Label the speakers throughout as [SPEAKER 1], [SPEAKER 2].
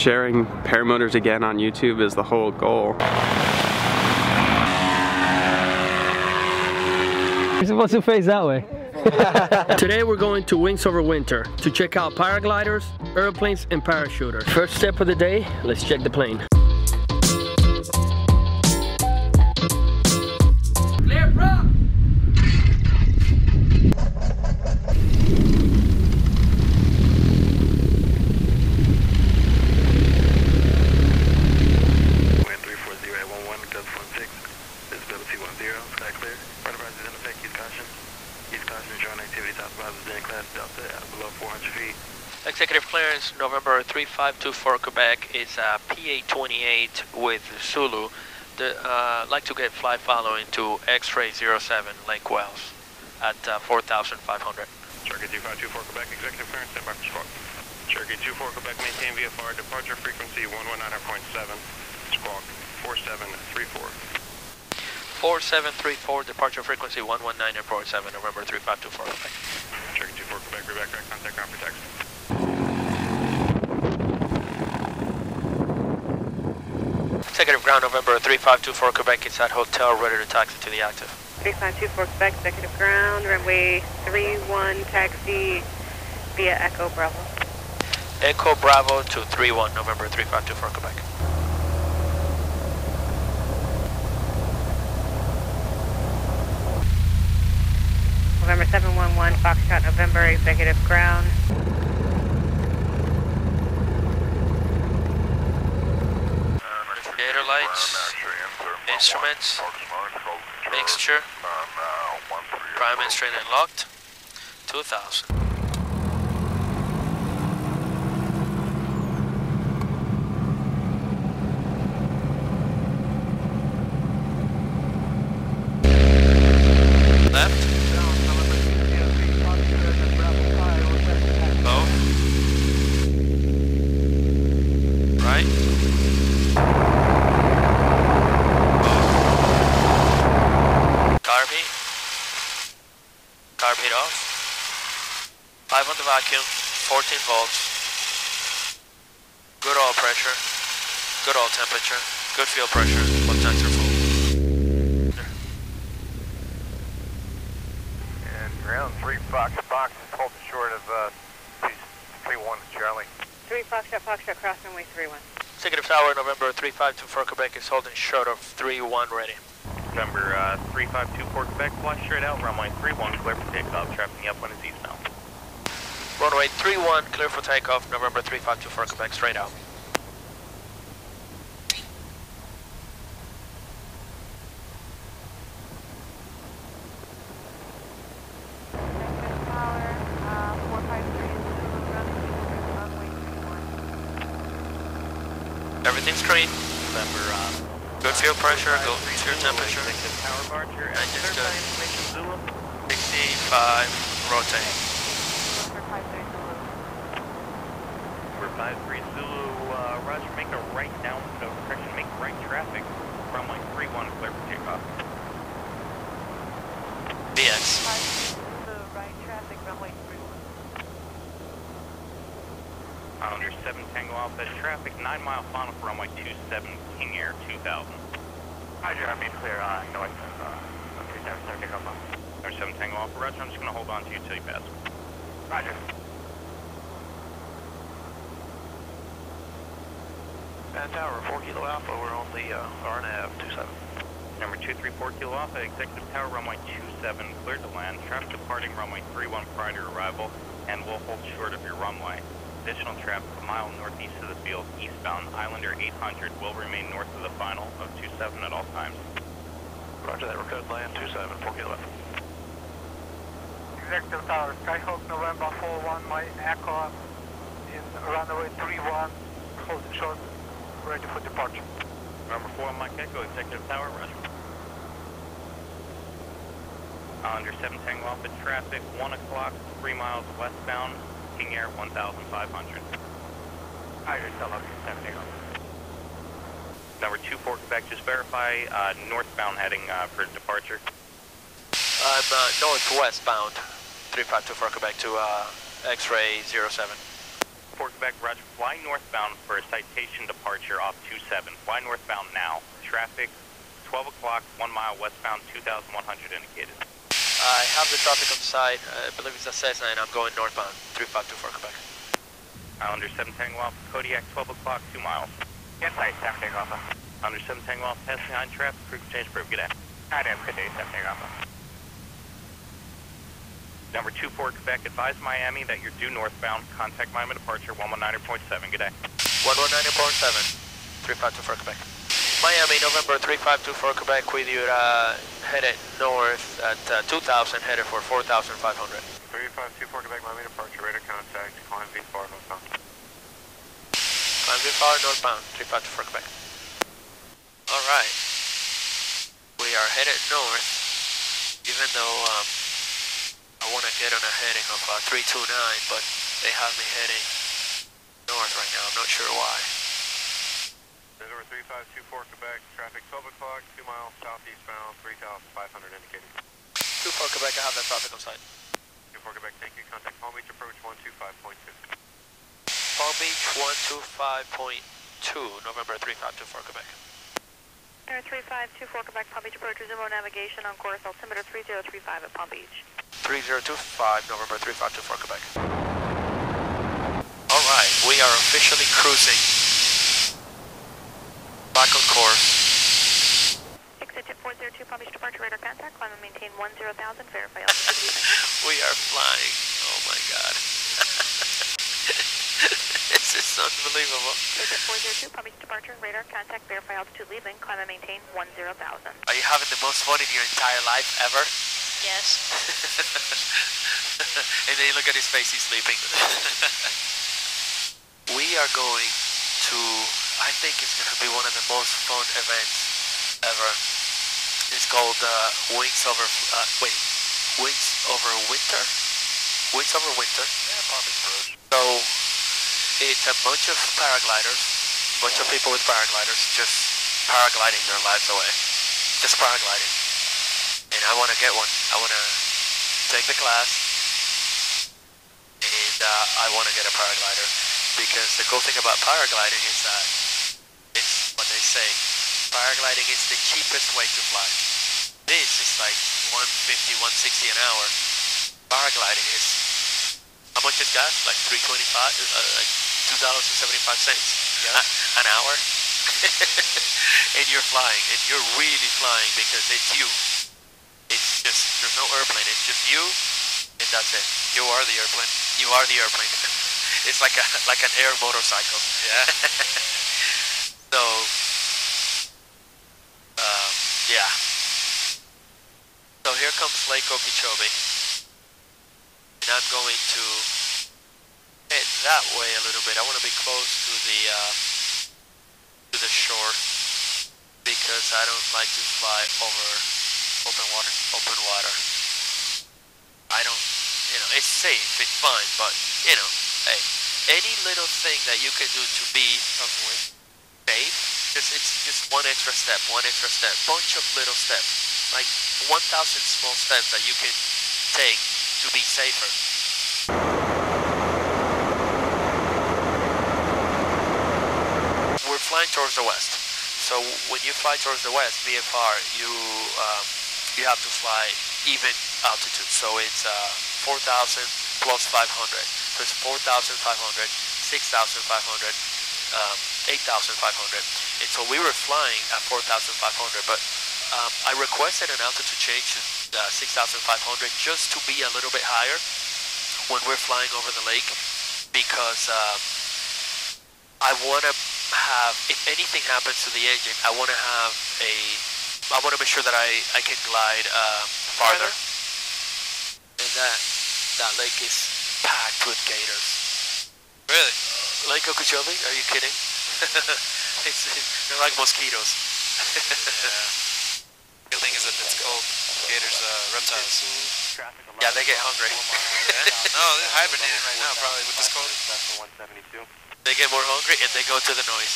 [SPEAKER 1] sharing Paramotors again on YouTube is the whole goal.
[SPEAKER 2] You're supposed to face that way. Today we're going to Wings Over Winter to check out paragliders, airplanes, and parachuters. First step of the day, let's check the plane. Clear, bro!
[SPEAKER 3] Executive clearance November 3524 Quebec is PA28 with Zulu. Like to get fly following to X-ray 07 Lake Wells at 4,500.
[SPEAKER 4] Cherokee 2524 Quebec, executive clearance, stand by for squawk. Cherokee 24 Quebec, maintain VFR, departure frequency 119.7, squawk 4734.
[SPEAKER 3] 4734, departure frequency 119.7, November 3524 Quebec.
[SPEAKER 4] Cherokee 24 Quebec, Quebec, right contact ground for taxi.
[SPEAKER 3] Executive ground November 3524 Quebec, it's at hotel, ready to taxi to the active.
[SPEAKER 5] 3524 Quebec, executive ground, runway 31, taxi via Echo Bravo.
[SPEAKER 3] Echo Bravo to 31, November 3524 Quebec.
[SPEAKER 5] November 711, Foxtrot November, executive ground.
[SPEAKER 3] Refrigerator lights, instruments, mixture, prime instrument and locked, 2000. Left. Both. Right. Carb heat. Carb heat off. 5 on the vacuum, 14 volts. Good oil pressure. Good oil temperature. Good fuel pressure. Both tanks are full.
[SPEAKER 4] Ground 3 Fox is holding short of 31 Charlie.
[SPEAKER 5] 3 Foxtrot, cross runway 31.
[SPEAKER 3] Executive Tower, November 3524 Quebec is holding short of 31 ready.
[SPEAKER 4] November 3524 Quebec, fly straight out, runway 31, clear for takeoff, traffic upwind is eastbound.
[SPEAKER 3] Runway 31, clear for takeoff, November 3524 Quebec, straight out. Everything's green.
[SPEAKER 4] November,
[SPEAKER 3] good fuel pressure, good fuel temperature.
[SPEAKER 4] Power barge,
[SPEAKER 3] Engine's good. 65, rotate.
[SPEAKER 4] Number 53 Zulu, Roger, make a right down, no correction, make right traffic, runway 31, clear for takeoff.
[SPEAKER 3] BX.
[SPEAKER 5] Right traffic, runway 31.
[SPEAKER 4] Under 7 Tango Alpha traffic, 9 mile final for runway 27, King Air 2000. Roger, I mean clear, north of 37, take off. Under 7 Tango Alpha, Roger, I'm just going to hold on to you till you pass. Roger.
[SPEAKER 6] Tower, 4 Kilo Alpha, we're on the RNAV 27.
[SPEAKER 4] Number 234 Kilo Alpha, Executive Tower, runway 27, cleared to land. Traffic departing runway 31 prior to arrival, and we'll hold short of your runway. Additional traffic a mile northeast of the field, eastbound, Islander 800 will remain north of the final of 27 at all times.
[SPEAKER 6] Roger that, we're code land 27, 4 Kilo Alpha.
[SPEAKER 7] Executive Tower, Skyhawk November 41, my aircraft in runway 31, holding short, ready for departure.
[SPEAKER 4] Number 4 Mike Echo, Executive Tower, roger. Under 7 Tango Alpha traffic, 1 o'clock, 3 miles westbound, King Air 1,500.
[SPEAKER 7] Roger, still up 70.
[SPEAKER 4] Number 24 Quebec, just verify northbound heading for departure.
[SPEAKER 3] I'm northwestbound, 3524 Quebec to X-ray 07.
[SPEAKER 4] 4 Quebec, roger. Fly northbound for a citation departure off 27. Fly northbound now. Traffic, 12 o'clock, 1 mile westbound, 2,100 indicated.
[SPEAKER 3] I have the traffic on site. I believe it's a Cessna, and I'm going northbound, 3524 Quebec.
[SPEAKER 4] Under 7 Tango Alpha, Kodiak, 12 o'clock, 2 miles.
[SPEAKER 7] Yes, I 7 Tango Alpha.
[SPEAKER 4] Under 7 Tango Alpha, pass behind traffic, crew change proof, good day.
[SPEAKER 7] Hi there, good day, 7 Tango Alpha.
[SPEAKER 4] Number 24 Quebec, advise Miami that you're due northbound. Contact Miami departure, 119.7, good day.
[SPEAKER 3] 119.7, 3524 Quebec. Miami, November 3524 Quebec with you headed north at 2000, headed for 4,500.
[SPEAKER 7] 3524 Quebec, Miami departure, radar contact, climb V4 northbound.
[SPEAKER 3] Climb V4 northbound, 3524 Quebec. Alright. We are headed north, even though I want to get on a heading of 329, but they have me heading north right now. I'm not sure why.
[SPEAKER 7] Over 3524 Quebec, traffic 12 o'clock, 2 miles southeastbound, 3,500 indicated.
[SPEAKER 3] 24 Quebec, I have that traffic on site.
[SPEAKER 7] 24 Quebec, thank you. Contact Palm Beach approach 125.2.
[SPEAKER 3] Palm Beach 125.2, November 3524 Quebec.
[SPEAKER 5] Air 3524 Quebec, Palm Beach approach, resume navigation on course altimeter 3035 at Palm Beach.
[SPEAKER 3] 3025, November 3524 Quebec. Alright, we are officially cruising. Back on course.
[SPEAKER 5] 682 Palm Beach departure, radar contact, climb and maintain 10,000, verify altitude.
[SPEAKER 3] We are flying. Oh my god. This is unbelievable.
[SPEAKER 5] 402 Palm Beach departure, radar contact, verify altitude leaving, climb and maintain 10,000.
[SPEAKER 3] Are you having the most fun in your entire life ever?
[SPEAKER 5] Yes.
[SPEAKER 3] And then you look at his face, he's sleeping. We are going to, I think it's going to be one of the most fun events ever. It's called Wings Over Winter? Wings Over Winter.
[SPEAKER 6] Yeah, Palm Beach Road.
[SPEAKER 3] So, it's a bunch of paragliders, a bunch of people with paragliders just paragliding their lives away. Just paragliding. And I want to get one. I want to take the class, and I want to get a paraglider, because the cool thing about paragliding is that it's what they say, paragliding is the cheapest way to fly. This is like 150, 160 an hour. Paragliding is, how much is gas? Like $3.25, like $2.75 an hour. And you're flying, and you're really flying because it's you. It's just, there's no airplane, it's just you, and that's it. You are the airplane. You are the airplane. It's like an air motorcycle. Yeah. So, yeah. So here comes Lake Okeechobee, and I'm going to head that way a little bit. I want to be close to the shore, because I don't like to fly over open water. I don't, it's safe, it's fine, but, hey, any little thing that you can do to be safe, it's just one extra step, bunch of little steps, like 1,000 small steps that you can take to be safer. We're flying towards the west. So when you fly towards the west, VFR, you have to fly even altitude. So it's 4,000 plus 500. So it's 4,500, 6,500, 8,500. And so we were flying at 4,500, but I requested an altitude change to 6,500 just to be a little bit higher when we're flying over the lake, because I want to have, if anything happens to the engine, I want to make sure that I can glide farther. And that lake is packed with gators. Really? Lake Okeechobee? Are you kidding? They're like mosquitoes.
[SPEAKER 6] Yeah. The thing is that it's called gators, reptiles.
[SPEAKER 3] Yeah, they get hungry.
[SPEAKER 6] No, they're hibernating right now, probably with this cold.
[SPEAKER 3] They get more hungry and they go to the noise.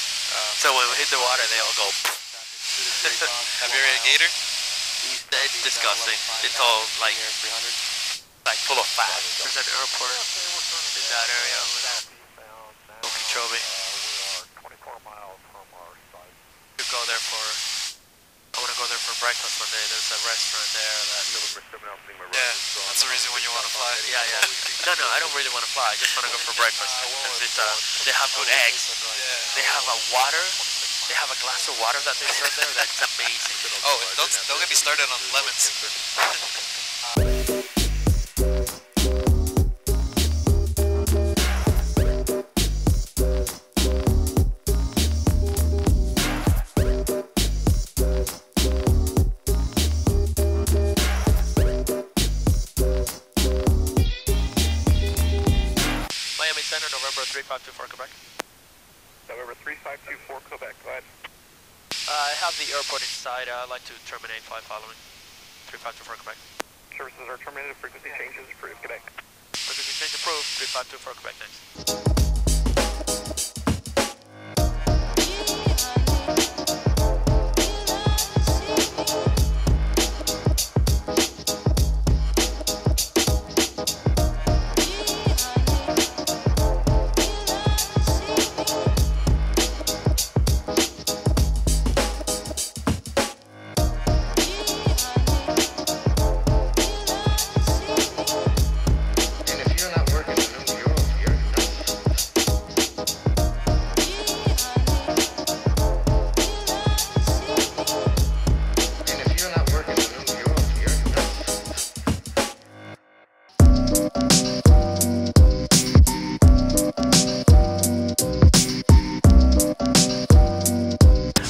[SPEAKER 3] So when we hit the water, they all go.
[SPEAKER 6] Have you ever had a gator?
[SPEAKER 3] It's disgusting. It's all like full of fat. There's an airport in that area over there. Okeechobee?
[SPEAKER 7] We are 24 miles from our site.
[SPEAKER 3] You go there for... I want to go there for breakfast one day. There's a restaurant there that...
[SPEAKER 6] Yeah, that's the reason when you want to fly.
[SPEAKER 3] Yeah, yeah. No, I don't really want to fly. I just want to go for breakfast. Because it's, they have good eggs. They have a water. They have a glass of water that they serve there. That's amazing.
[SPEAKER 6] Oh, don't get me started on lemons.
[SPEAKER 3] Miami Center, November 3524 Quebec.
[SPEAKER 4] November 3524 Quebec, go ahead.
[SPEAKER 3] I have the airport inside. I'd like to terminate flight following 3524 Quebec.
[SPEAKER 4] Services are terminated, frequency changes approved, Quebec.
[SPEAKER 3] Frequency change approved, 3524 Quebec next.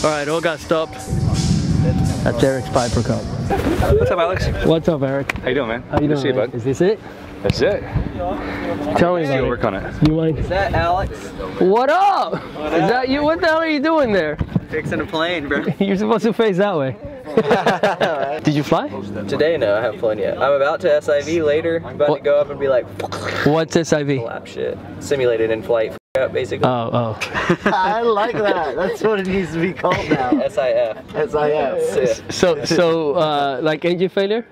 [SPEAKER 2] Alright, all got stopped. That's Eric's Piper Cup.
[SPEAKER 8] What's up, Alex?
[SPEAKER 2] What's up, Eric?
[SPEAKER 8] How you doing, man?
[SPEAKER 2] How you doing,
[SPEAKER 8] See you,
[SPEAKER 2] man?
[SPEAKER 8] bud.
[SPEAKER 2] Is this it?
[SPEAKER 8] That's it.
[SPEAKER 2] Tell me about it.
[SPEAKER 8] Work on it.
[SPEAKER 2] You mind?
[SPEAKER 9] Is that Alex?
[SPEAKER 2] What up? Is that you? What the hell are you doing there?
[SPEAKER 9] Fixing a plane, bro.
[SPEAKER 2] You're supposed to face that way. Did you fly?
[SPEAKER 9] Today, no, I haven't flown yet. I'm about to SIV later. I'm about to go up and be like,
[SPEAKER 2] what's SIV?
[SPEAKER 9] lap shit. Simulated in flight, up basically.
[SPEAKER 2] Oh.
[SPEAKER 10] I like that. That's what it needs to be called now.
[SPEAKER 9] SIF.
[SPEAKER 10] SIF.
[SPEAKER 2] So, like engine failure?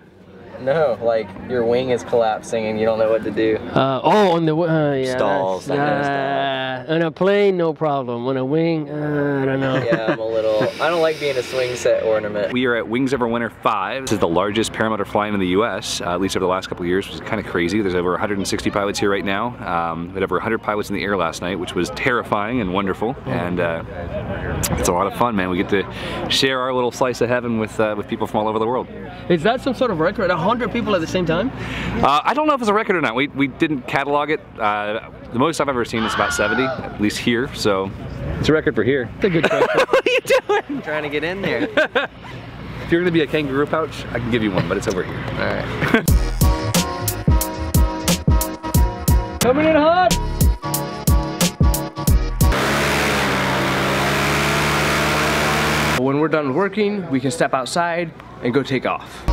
[SPEAKER 9] No, like your wing is collapsing and you don't know what to do.
[SPEAKER 2] On the yeah.
[SPEAKER 9] Stalls, that kind of stuff.
[SPEAKER 2] On a plane, no problem. On a wing, I don't know.
[SPEAKER 9] Yeah, I'm a little. I don't like being a swing set ornament.
[SPEAKER 8] We are at Wings Over Winter 5. This is the largest paramotor fly-in in the U.S., at least over the last couple of years, which is kind of crazy. There's over 160 pilots here right now. We had over 100 pilots in the air last night, which was terrifying and wonderful. And it's a lot of fun, man. We get to share our little slice of heaven with people from all over the world.
[SPEAKER 2] Is that some sort of record? 100 people at the same time?
[SPEAKER 8] I don't know if it's a record or not. We didn't catalog it. The most I've ever seen is about 70, at least here. So it's a record for here.
[SPEAKER 2] It's a good question.
[SPEAKER 8] What are you doing?
[SPEAKER 9] I'm trying to get in there.
[SPEAKER 8] If you're gonna be a kangaroo pouch, I can give you one, but it's over here.
[SPEAKER 9] All right.
[SPEAKER 2] Coming in hot.
[SPEAKER 11] When we're done working, we can step outside and go take off.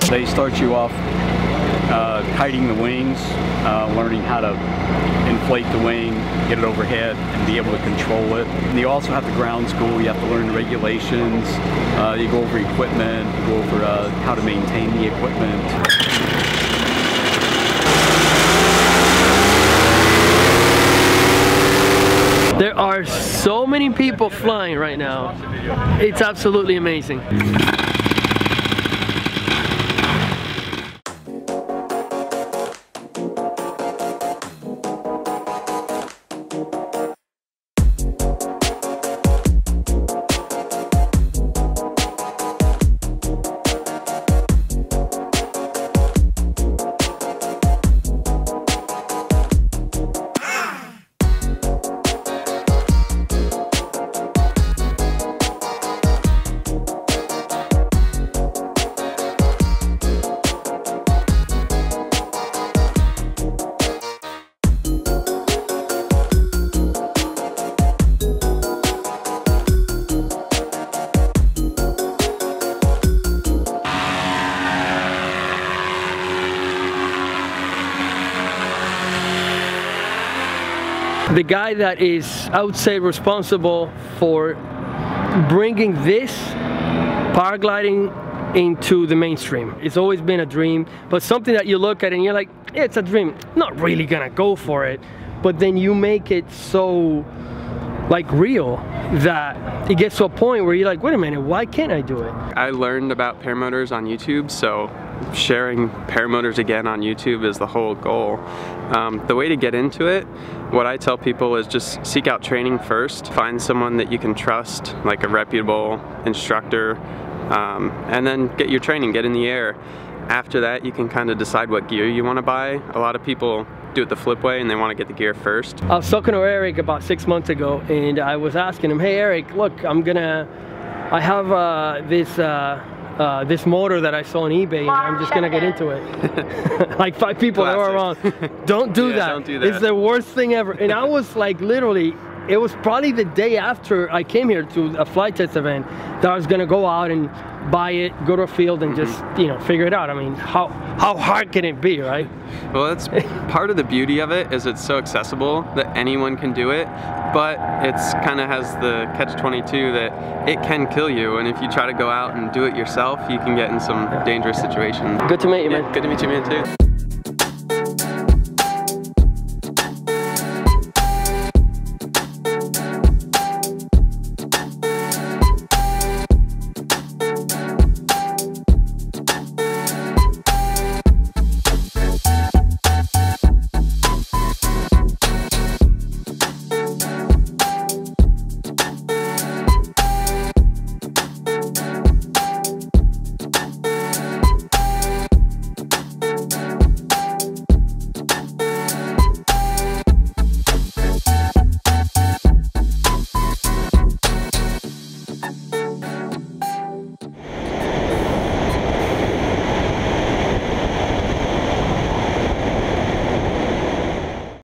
[SPEAKER 12] They start you off kiting the wings, learning how to inflate the wing, get it overhead, and be able to control it. And you also have the ground school. You have to learn the regulations. You go over equipment, you go over how to maintain the equipment.
[SPEAKER 2] There are so many people flying right now. It's absolutely amazing. The guy that is, I would say, responsible for bringing this paragliding into the mainstream. It's always been a dream, but something that you look at and you're like, yeah, it's a dream, not really gonna go for it, but then you make it so like real that it gets to a point where you're like, wait a minute, why can't I do it?
[SPEAKER 1] I learned about paramotors on YouTube, so sharing paramotors again on YouTube is the whole goal. The way to get into it, what I tell people is just seek out training first. Find someone that you can trust, like a reputable instructor, and then get your training, get in the air. After that, you can kind of decide what gear you want to buy. A lot of people do it the flip way and they want to get the gear first. I
[SPEAKER 2] was talking to Eric about 6 months ago and I was asking him, hey Eric, look, I have this motor that I saw on eBay and I'm just gonna get into it. Like 5 people that were wrong. Don't do that.
[SPEAKER 1] Don't do that.
[SPEAKER 2] It's the worst thing ever. And I was like, literally, it was probably the day after I came here to a flight test event that I was gonna go out and buy it, go to a field and just, you know, figure it out. I mean, how hard can it be, right?
[SPEAKER 1] Well, that's part of the beauty of it, is it's so accessible that anyone can do it, but it's kind of has the catch-22 that it can kill you, and if you try to go out and do it yourself, you can get in some dangerous situations.
[SPEAKER 2] Good to meet you, man.
[SPEAKER 1] Good to meet you, man, too.